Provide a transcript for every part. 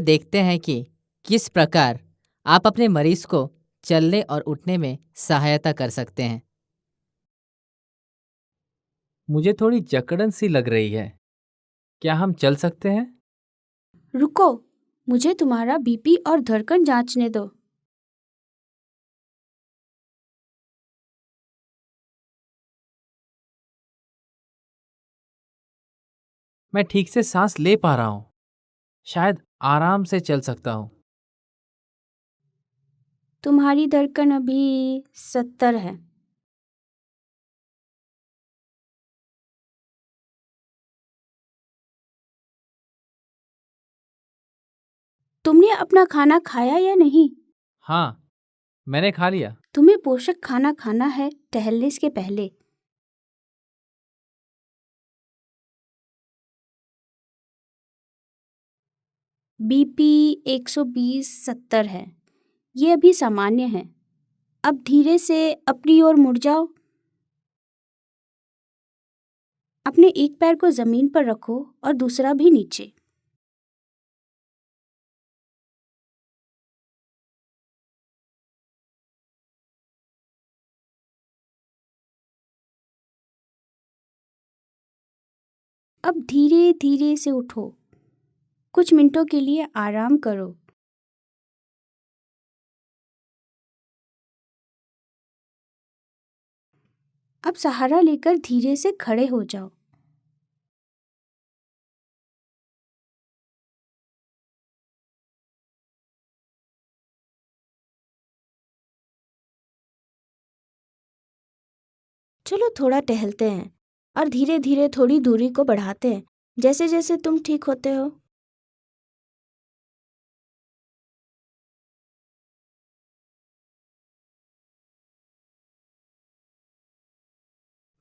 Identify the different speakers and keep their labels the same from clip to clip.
Speaker 1: देखते हैं कि किस प्रकार आप अपने मरीज को चलने और उठने में सहायता कर सकते हैं।
Speaker 2: मुझे थोड़ी जकड़न सी लग रही है। क्या हम चल सकते हैं?
Speaker 3: रुको, मुझे तुम्हारा बीपी और धड़कन जांचने दो।
Speaker 2: मैं ठीक से सांस ले पा रहा हूँ। शायद आराम से चल सकता हूँ।
Speaker 3: तुम्हारी धड़कन अभी 70 है। तुमने अपना खाना खाया या नहीं?
Speaker 2: हाँ, मैंने खा लिया।
Speaker 3: तुम्हें पोषक खाना खाना है टहलने के पहले। बीपी 120/70 है। ये अभी सामान्य है। अब धीरे से अपनी ओर मुड़ जाओ। अपने एक पैर को जमीन पर रखो और दूसरा भी नीचे। अब धीरे धीरे से उठो। कुछ मिनटों के लिए आराम करो। अब सहारा लेकर धीरे से खड़े हो जाओ। चलो थोड़ा टहलते हैं और धीरे धीरे थोड़ी दूरी को बढ़ाते हैं, जैसे जैसे तुम ठीक होते हो।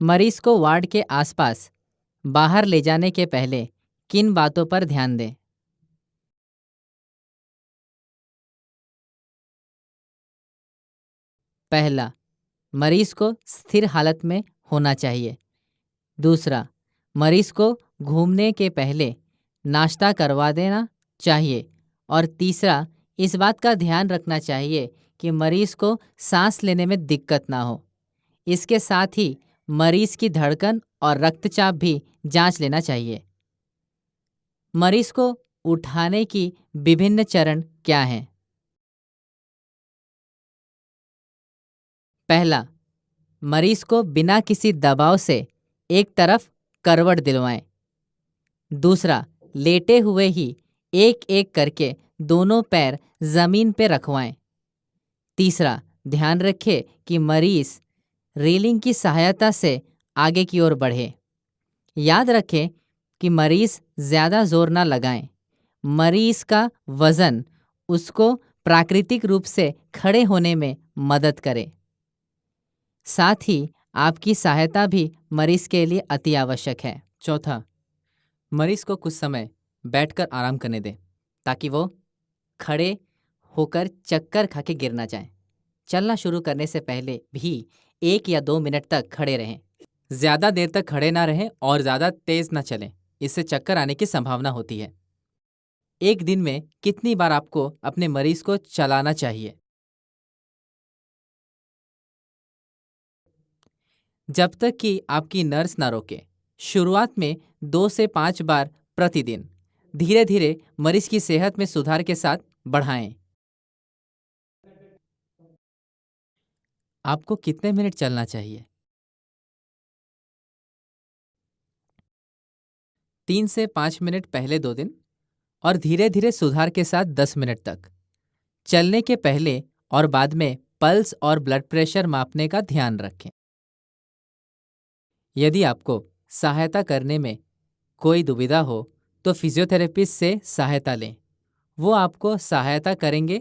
Speaker 1: मरीज को वार्ड के आसपास बाहर ले जाने के पहले किन बातों पर ध्यान दें? पहला, मरीज को स्थिर हालत में होना चाहिए। दूसरा, मरीज को घूमने के पहले नाश्ता करवा देना चाहिए। और तीसरा, इस बात का ध्यान रखना चाहिए कि मरीज को सांस लेने में दिक्कत ना हो। इसके साथ ही मरीज की धड़कन और रक्तचाप भी जांच लेना चाहिए। मरीज को उठाने की विभिन्न चरण क्या हैं? पहला, मरीज को बिना किसी दबाव से एक तरफ करवट दिलवाएं। दूसरा, लेटे हुए ही एक एक करके दोनों पैर जमीन पर रखवाएं। तीसरा, ध्यान रखें कि मरीज रेलिंग की सहायता से आगे की ओर बढ़े। याद रखें कि मरीज ज़्यादा जोर ना लगाएं। मरीज का वज़न उसको प्राकृतिक रूप से खड़े होने में मदद करे। साथ ही आपकी सहायता भी मरीज के लिए अति आवश्यक है।
Speaker 2: चौथा, मरीज को कुछ समय बैठकर आराम करने दें ताकि वो
Speaker 1: खड़े होकर चक्कर खा के गिर ना जाएं। चलना शुरू करने से पहले भी 1 या 2 मिनट तक खड़े रहें।
Speaker 2: ज़्यादा देर तक खड़े ना रहें और ज़्यादा तेज़ ना चलें। इससे चक्कर आने की संभावना होती है। एक दिन में कितनी बार आपको अपने मरीज को चलाना चाहिए? जब तक कि आपकी नर्स ना रोके। शुरुआत में 2 से 5 बार प्रतिदिन। धीरे धीरे मरीज की सेहत में सुधार के साथ बढ़ाएं। आपको कितने मिनट चलना चाहिए? 3 से 5 मिनट पहले 2 दिन और धीरे धीरे सुधार के साथ 10 मिनट तक। चलने के पहले और बाद में पल्स और ब्लड प्रेशर मापने का ध्यान रखें। यदि आपको सहायता करने में कोई दुविधा हो तो फिजियोथेरेपिस्ट से सहायता लें। वो आपको सहायता करेंगे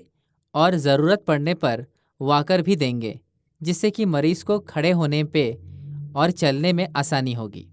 Speaker 2: और ज़रूरत पड़ने पर वॉकर भी देंगे, जिससे कि मरीज को खड़े होने पे और चलने में आसानी होगी।